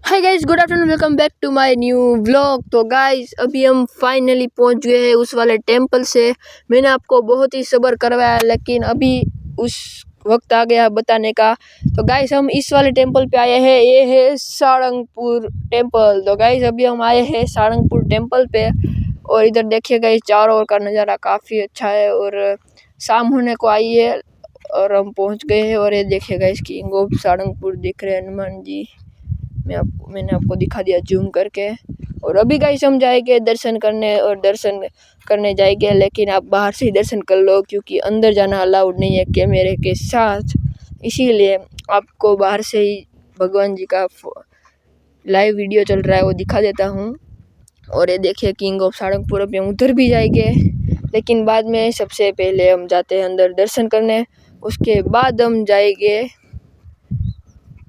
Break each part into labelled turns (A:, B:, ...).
A: Hi guys, good afternoon, welcome back to my new vlog. तो guys अभी हम finally पहुंच गए हैं उस वाले टेंपल से। मैंने आपको बहुत ही सब्र करवाया लेकिन अभी उस वक्त आ गया बताने का। तो गाइस हम इस वाले टेंपल पे आए हैं, ये है सारंगपुर टेंपल। तो गाइस अभी हम आए हैं सारंगपुर टेंपल पे और इधर देखिए गाइस चारों ओर का नज़ारा काफ़ी अच्छा है और शाम होने को आई है और हम पहुंच गए हैं। और ये देखिए गाइस किंग ऑफ सारंगपुर दिख रहे हैं, हनुमान जी। मैंने आपको दिखा दिया जूम करके। और अभी गाइस हम जाएंगे दर्शन करने और दर्शन करने जाएंगे, लेकिन आप बाहर से ही दर्शन कर लो क्योंकि अंदर जाना अलाउड नहीं है कैमरे के साथ। इसीलिए आपको बाहर से ही भगवान जी का लाइव वीडियो चल रहा है वो दिखा देता हूँ। और ये देखिए किंग ऑफ सारंगपुर पे उधर भी जाएंगे, लेकिन बाद में सबसे पहले हम जाते हैं अंदर दर्शन करने, उसके बाद हम जाएंगे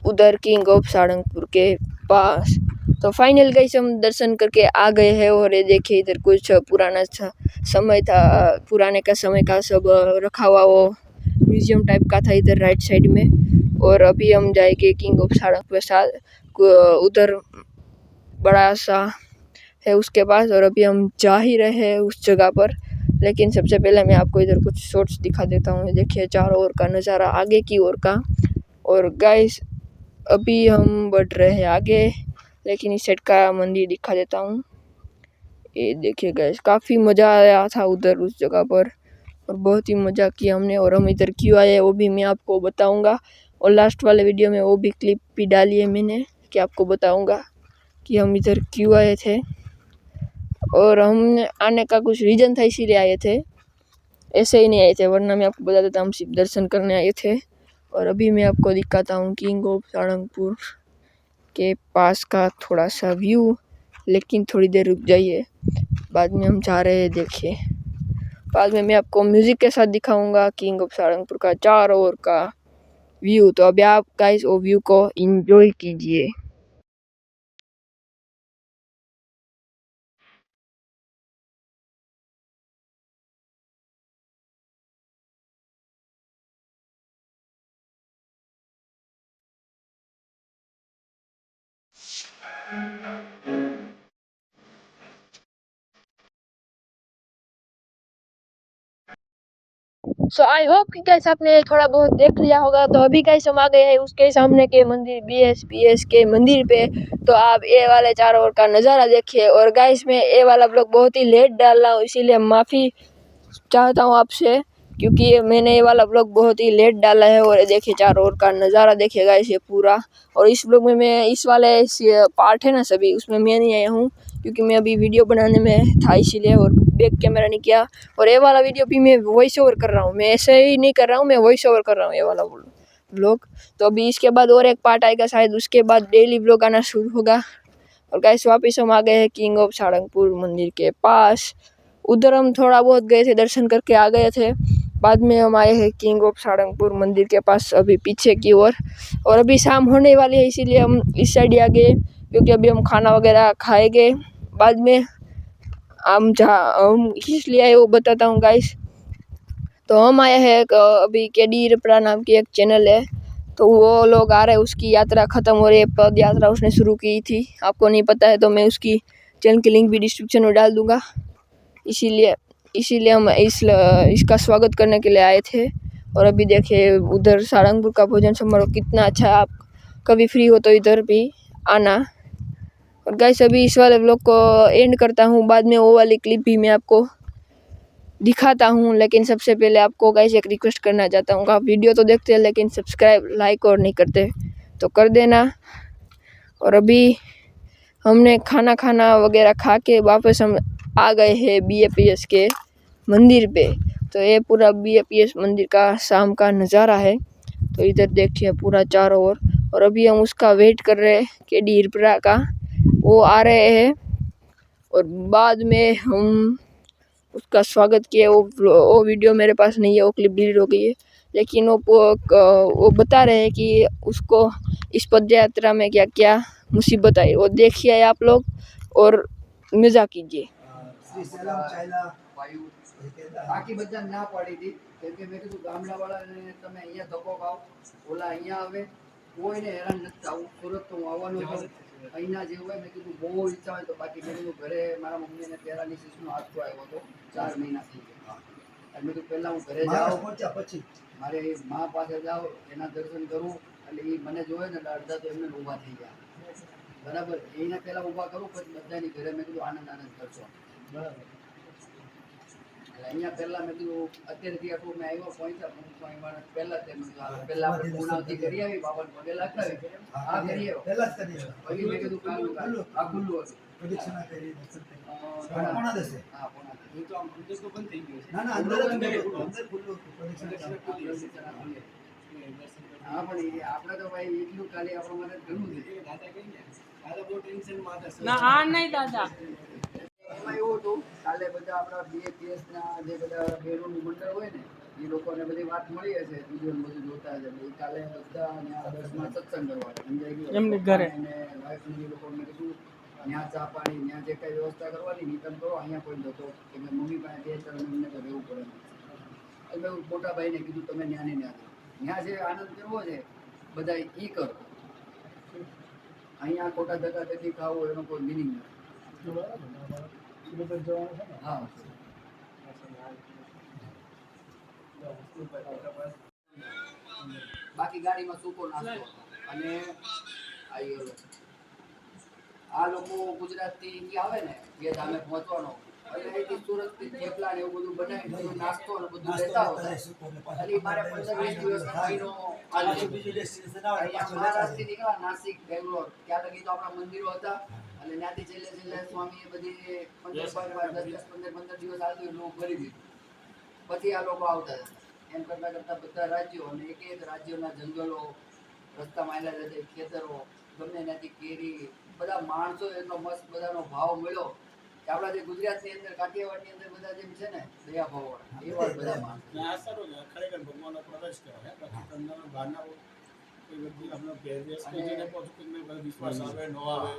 A: उधर किंग ऑफ सारंगपुर के पास। तो फाइनल गाइस हम दर्शन करके आ गए हैं और ये देखिए इधर कुछ पुराना समय था, पुराने का समय का सब रखा हुआ वो म्यूजियम टाइप का था इधर राइट साइड में। और अभी हम जाएंगे किंग ऑफ सारंगपुर साथ उधर बड़ा सा है उसके पास, और अभी हम जा ही रहे हैं उस जगह पर। लेकिन सबसे पहले मैं आपको इधर कुछ शॉट्स दिखा देता हूँ। देखिए चारों ओर का नज़ारा आगे की ओर का। और गाइस अभी हम बढ़ रहे हैं आगे, लेकिन इस साइड का मंदिर दिखा देता हूँ। ये देखिए गाइस काफ़ी मज़ा आया था उधर उस जगह पर और बहुत ही मज़ा किया हमने। और हम इधर क्यों आए वो भी मैं आपको बताऊंगा, और लास्ट वाले वीडियो में वो भी क्लिप भी डाली है मैंने कि आपको बताऊंगा कि हम इधर क्यों आए थे और हम आने का कुछ रीज़न था इसीलिए आए थे, ऐसे ही नहीं आए थे। वरना मैं आपको बता देता हम सिर्फ दर्शन करने आए थे। और अभी मैं आपको दिखाता हूँ किंग ऑफ सारंगपुर के पास का थोड़ा सा व्यू, लेकिन थोड़ी देर रुक जाइए, बाद में हम जा रहे हैं। देखिए बाद में मैं आपको म्यूज़िक के साथ दिखाऊंगा किंग ऑफ सारंगपुर का चारों ओर का व्यू। तो अभी आप गाइस वो व्यू को एंजॉय कीजिए। सो आई होप कि गाइस आपने थोड़ा बहुत देख लिया होगा। तो अभी गाइस हम आ गए हैं उसके सामने के मंदिर BSPS के मंदिर पे। तो आप ये वाले चारों ओर का नज़ारा देखिए। और गाइस मैं ये वाला ब्लॉग बहुत ही लेट डाल रहा हूँ, इसीलिए माफ़ी चाहता हूँ आपसे, क्योंकि मैंने ये वाला ब्लॉग बहुत ही लेट डाला है। और ये देखिए चारों ओर का नज़ारा देखिएगा इसे पूरा। और इस ब्लॉग में मैं इस वाले पार्ट है ना सभी, उसमें मैं नहीं आया हूँ क्योंकि मैं अभी वीडियो बनाने में था इसीलिए, और बैक कैमरा नहीं किया। और ये वाला वीडियो भी मैं वॉइस ओवर कर रहा हूँ, मैं ऐसे ही नहीं कर रहा हूँ, मैं वॉइस ओवर कर रहा हूँ ये वाला ब्लॉग। तो अभी इसके बाद और एक पार्ट आएगा शायद, उसके बाद डेली ब्लॉग आना शुरू होगा। और गाइस वापस हम आ गए हैं किंग ऑफ सारंगपुर मंदिर के पास। उधर हम थोड़ा बहुत गए थे, दर्शन करके आ गए थे। बाद में हम आए हैं किंग ऑफ सारंगपुर मंदिर के पास अभी पीछे की ओर। और अभी शाम होने वाली है इसीलिए हम इस साइड आ गए, क्योंकि अभी हम खाना वगैरह खाएंगे बाद में। हम इसलिए आए वो बताता हूँ गाइस। तो हम आए हैं अभी केडी रपड़ा नाम की एक चैनल है, तो वो लोग आ रहे हैं, उसकी यात्रा ख़त्म हो रही है, पद यात्रा उसने शुरू की थी। आपको नहीं पता है तो मैं उसकी चैनल की लिंक भी डिस्क्रिप्शन में डाल दूँगा। इसीलिए हम इसका स्वागत करने के लिए आए थे। और अभी देखिए उधर सारंगपुर का भोजन समारोह कितना अच्छा है, आप कभी फ्री हो तो इधर भी आना। और गाइस अभी इस वाले ब्लॉग को एंड करता हूँ, बाद में वो वाली क्लिप भी मैं आपको दिखाता हूँ। लेकिन सबसे पहले आपको गाइस एक रिक्वेस्ट करना चाहता हूँ, आप वीडियो तो देखते हैं लेकिन सब्सक्राइब लाइक और नहीं करते, तो कर देना। और अभी हमने खाना वगैरह खा के वापस हम आ गए हैं BAPS के मंदिर पे। तो ये पूरा BAPS मंदिर का शाम का नज़ारा है। तो इधर देखिए पूरा चारों ओर। और अभी हम उसका वेट कर रहे हैं केडी हिरपरा का, वो आ रहे हैं और बाद में हम उसका स्वागत किए। वो वीडियो मेरे पास नहीं है, वो क्लिप डिलीट हो गई है। लेकिन वो बता रहे हैं कि उसको इस पद यात्रा में क्या क्या मुसीबत आई, वो देखिए आप लोग और मज़ा कीजिए। બાકી બધા ના પાડી હતી કેમ કે મેં કીધું ગામડાવાળાને તમે અહીંયા ધક્કો ખાઓ, ઓલા અહીંયા આવે, કોઈને હેરાન નથી થવું. સુરત તો હું આવવાનો છું,
B: અહીંના જે હોય મેં કીધું બહુ ઈચ્છા હોય તો બાકી મેં કીધું ઘરે મારા મમ્મીને પેરાલિસિસનો આંચકો આવ્યો હતો 4 મહિના થઈ ગયા. અને મેં કીધું પહેલાં હું ઘરે જાઉં પછી મારે મા પાસે જાઉં એના દર્શન કરું એટલે એ મને જોવે ને એટલે અડધા તો એમને ઊભા થઈ ગયા. બરાબર એને પહેલાં ઊભા કરું પછી બધાની ઘરે મેં કીધું આનંદ કરશો. બરાબર એટલે અહીંયા પહેલાં મેં કીધું અત્યારથી આટલું મેં આવ્યો પહોંચ્યા પહેલાં તે પહેલાં આપણે પૂનાવથી કરી આવી બાબાને પગે લાગતા આ કરી આવ્યો પછી મેં કીધું કાલું આ ખુલ્લું હતું પ્રદક્ષિણા કરી પોણા દસે હા પોણા દસે તો આમ અંદર તો બંધ થઈ ગયું છે ના અંદર ખુલ્લું હતું પ્રદક્ષિણા હા પણ આપણે તો ભાઈ એટલું ખાલી આપણું મને ઘણું છે દાદા કઈ ને દાદા બહુ ટેન્શનમાં હતા
C: ના આ નહીં દાદા
B: એમાં એવું હતું કાલે બધા આપણા BAPS ના જે બધા બહેનોનું મંડળ હોય ને એ લોકોને બધી વાત મળી હશે વિડીયો બધું જોતા હશે એ કાલે બધા ત્યાં 10માં સત્સંગ કરવા સમજાઈ ગયું
C: એમની ઘરે
B: અને વાઈફને એ લોકોને કીધું ત્યાં ચા પાણી ત્યાં જે કઈ વ્યવસ્થા કરવાની ની તમે કરો અહીંયા કોઈ નતો કે મેં મમ્મી પાસે 2-3 મહિને તો રહેવું પડે એટલે મોટા ભાઈને કીધું તમે ન્યાને ત્યાં જે આનંદ કરવો છે બધા ઈ કરો અહીંયા ખોટા ધક્કા ધક્કી ખાવું એનો કોઈ મિનિંગ નથી હા બાકી ગાડીમાં સૂકો નાસ્તો અને આ લોકો ગુજરાતથી આવે ને જે ધામે પહોંચવાનો એટલે અહીંથી સુરતથી થેપલા ને એવું બધું બનાવીને બધું નાસ્તો ને બધું લેતા હોતા એટલે મારે 15-20 દિવસનો મહિનો મહારાષ્ટ્રથી નીકળ્યા નાસિક બેંગ્લોર ત્યાં લગી તો આપણા મંદિરો હતા અને ત્યાંથી છેલ્લે સ્વામીએ બધી 15 દિવસ આવતું લોકો ભરી દીધું પછી આ લોકો આવતા હતા એમ કરતા બધા રાજ્યો અને એક રાજ્યોના જંગલો રસ્તામાં આવેલા રહેતા ખેતરો ગમે ત્યાંથી કેરી બધા માણસો એટલો મસ્ત બધાનો ભાવ મળ્યો કે આપણા જે ગુજરાતની અંદર કાઠિયાવાડની અંદર બધા જેમ છે ને દયા ભાવ એવા બધા માણસો
D: ખરેખર ભગવાનનો પ્રવેશ કરાય બાકી તમને બહારના કોઈ વ્યક્તિ આપણો પહેરવેશ કે જેને પોતું વિશ્વાસ આવે ન આવે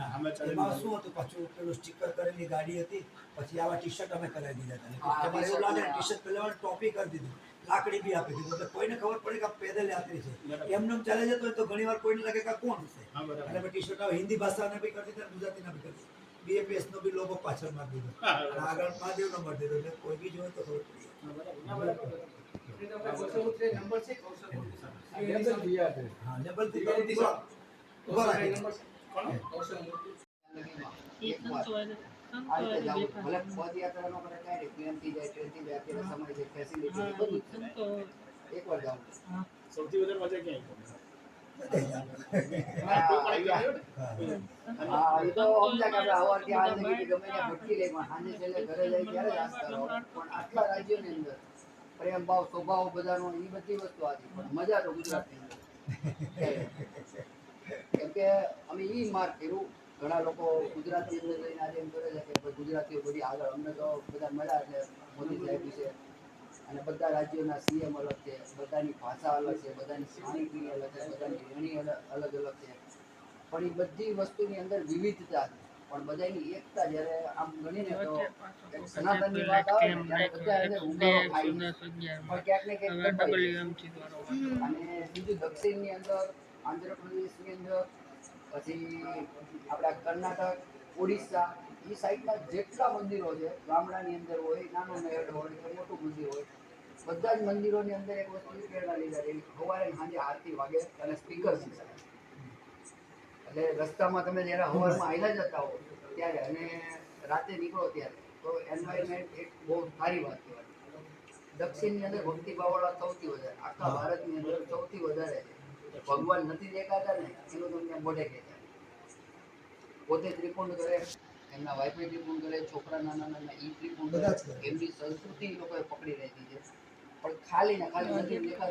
D: અમે
E: એમાં શું હતું પાછું પેલું સ્ટીકર કરેલી ગાડી હતી પછી આવા ટી-શર્ટ અમે કરાવી દીધા હતા તમારે એવું લાગે ટી-શર્ટ પહેલા ટોપી કરી દીધું લાકડી બી આપી દીધું એટલે કોઈને ખબર પડે કે આ પેદલ યાત્રી છે એમને ચાલે જતો હોય તો ઘણી વાર કોઈને લાગે કે આ કોણ છે એટલે મેં ટી-શર્ટ હિન્દી ભાષાને બી કરી દીધા ગુજરાતીને બી કરી દીધા BAPS નો બી લોગો પાછળ મારી દીધો અને આગળ મહાદેવ નંબર દીધો એટલે કોઈ બી જોવે તો ખબર પડી હા લેબલ થી ઉભા રાખી
B: એક વાર આ રીતે જાવું ભલે પદયાત્રાનો કરે કાંઈ પ્લેનથી જાય ટ્રેનથી જાય અત્યારે સમય છે ફેસિલિટી બધું જ છે એકવાર જાવું
D: સૌથી વધારે મજા ક્યાં
B: હા એ તો સમજા કે આપણે સવારથી આ જગ્યાએ ગમે ત્યાં ભટકી લઈ પણ સાંજે છેલ્લે ઘરે જાય ત્યારે જ આસ્તા રહો પણ આટલા રાજ્યોની અંદર પ્રેમ ભાવ સ્વભાવ બધાનો એ બધી વસ્તુ આવી પણ મજા તો ગુજરાતની અંદર કેમ કે અમે ઈ માર્ક કર્યું ઘણા લોકો ગુજરાતની અંદર જઈને આજે એમ કરે છે કે ભાઈ ગુજરાતીઓ બધી આગળ અમને તો બધા મળ્યા એટલે મોદી સાહેબ છે અને બધા રાજ્યોના CM અલગ છે બધાની ભાષા અલગ છે બધાની ખાણીપીણી અલગ છે બધાની રહેણી અલગ અલગ છે પણ એ બધી વસ્તુની અંદર વિવિધતા છે પણ બધાની એકતા જ્યારે આમ ગણીને તો સનાતનની વાત આવે ને ત્યારે બધા એને ઉગાડો થાય છે. પણ ક્યાંક ને ક્યાંક અને બીજું દક્ષિણની અંદર આંધ્રપ્રદેશની અંદર પછી આપણા કર્ણાટક ઓડિશા એ સાઈડના જેટલા મંદિરો છે ગામડાની અંદર હોય નાનો મહેલ હોય કે મોટું મંદિર હોય બધા જ મંદિરોની અંદર એક વસ્તુ પ્રેરણા લીધા છે સવારે સાંજે આરતી વાગે અને સ્પીકર સિસ્ટમ એટલે રસ્તામાં તમે જ્યારે સવારમાં આવેલા જતા હો ત્યારે અને રાતે નીકળો ત્યારે તો એન્વાયરમેન્ટ એક બહુ સારી વાત કહેવાય દક્ષિણની અંદર ભક્તિભાવવાળા સૌથી વધારે આખા ભારતની અંદર સૌથી વધારે ભગવાન નથી દેખાતા ને એનું તમને મોઢે કહેતા પોતે ત્રિપુંડ કરે એમના વાઈફે ત્રિપુંડ કરે છોકરા નાના નાના ઈ ત્રિપુંડ કરે એમની સંસ્કૃતિ લોકોએ પકડી રાખી છે પણ ખાલી ને ખાલી નથી દેખાતા